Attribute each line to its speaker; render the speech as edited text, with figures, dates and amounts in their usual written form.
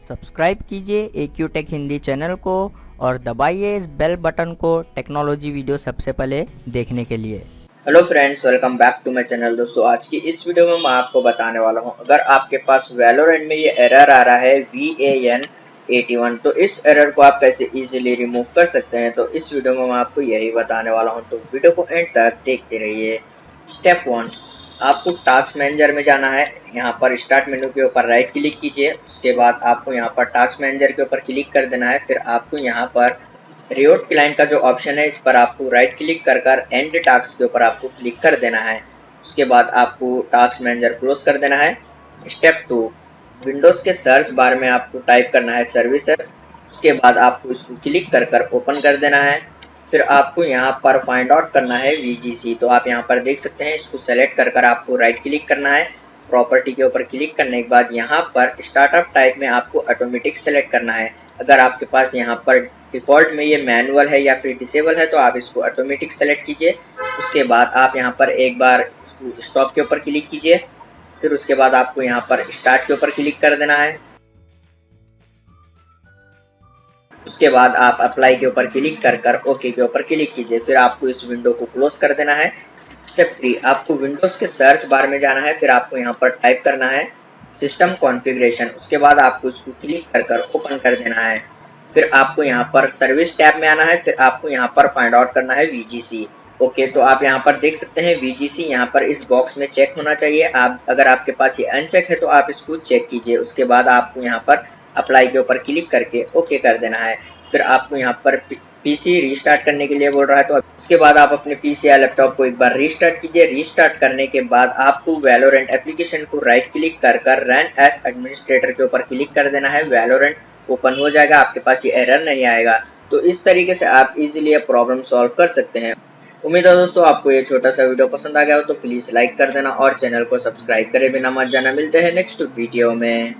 Speaker 1: Subscribe कीजिए AQ take Hindi channel को और दबाइए इस बेल बटन को टेक्नोलॉजी वीडियो सबसे पहले देखने के लिए।
Speaker 2: Hello friends, welcome back to my channel. दोस्तों, आज की इस वीडियो में मैं आपको बताने वाला हूं, अगर आपके पास वैलोरेंट में ये एरर आ रहा है VAN81, तो इस एरर को आप कैसे इजीली रिमूव कर सकते हैं। तो इस वीडियो में मैं आपको यही बताने वाला हूं, तो वीडियो को एंड तक देखते रहिए। स्टेप 1, आपको टास्क मैनेजर में जाना है। यहाँ पर स्टार्ट मेनू के ऊपर राइट क्लिक कीजिए। उसके बाद आपको यहाँ पर टास्क मैनेजर के ऊपर क्लिक कर देना है। फिर आपको यहाँ पर रियोट क्लाइंट का जो ऑप्शन है, इस पर आपको राइट क्लिक कर एंड टास्क के ऊपर आपको क्लिक कर देना है। उसके बाद आपको टास्क मैनेजर क्लोज कर देना है। स्टेप 2, विंडोज के सर्च बार में आपको टाइप करना है सर्विसेज। उसके बाद आपको इसको क्लिक कर ओपन कर देना है। फिर आपको यहाँ पर फाइंड आउट करना है VGC। तो आप यहाँ पर देख सकते हैं, इसको सेलेक्ट कर आपको राइट क्लिक करना है। प्रॉपर्टी के ऊपर क्लिक करने के बाद यहाँ पर स्टार्टअप टाइप में आपको ऑटोमेटिक सेलेक्ट करना है। अगर आपके पास यहाँ पर डिफ़ॉल्ट में ये मैनुअल है या फिर डिसेबल है, तो आप इसको ऑटोमेटिक सेलेक्ट कीजिए। उसके बाद आप यहाँ पर एक बार इसको स्टॉप के ऊपर क्लिक कीजिए। फिर उसके बाद आपको यहाँ पर स्टार्ट के ऊपर क्लिक कर देना है। उसके बाद आप अप्लाई के ऊपर क्लिक कर ओके के ऊपर क्लिक कीजिए। फिर आपको इस विंडो को क्लोज कर देना है। स्टेप 3, आपको विंडोज के सर्च बार में जाना है। फिर आपको यहाँ पर टाइप करना है सिस्टम कॉन्फ़िगरेशन। उसके बाद आपको इसको क्लिक कर ओपन कर देना है। फिर आपको यहाँ पर सर्विस टैब में आना है। फिर आपको यहाँ पर फाइंड आउट करना है VGC। ओके, तो आप यहाँ पर देख सकते हैं VGC यहाँ पर इस बॉक्स में चेक होना चाहिए। आप अगर आपके पास ये अनचेक है तो आप इसको चेक कीजिए। उसके बाद आपको यहाँ पर अप्लाई के ऊपर क्लिक करके ओके कर देना है। फिर आपको यहाँ पर PC रीस्टार्ट करने के लिए बोल रहा है, तो उसके बाद आप अपने PC या लैपटॉप को एक बार रीस्टार्ट कीजिए। रीस्टार्ट करने के बाद आपको वैलोरेंट एप्लीकेशन को राइट क्लिक कर रन एज एडमिनिस्ट्रेटर के ऊपर क्लिक कर देना है। वैलोरेंट ओपन हो जाएगा, आपके पास ये एरर नहीं आएगा। तो इस तरीके से आप इजीली ये प्रॉब्लम सॉल्व कर सकते हैं। उम्मीद है दोस्तों आपको ये छोटा सा वीडियो पसंद आ गया हो, तो प्लीज लाइक कर देना और चैनल को सब्सक्राइब करे बिना मत जाना। मिलते हैं नेक्स्ट वीडियो में।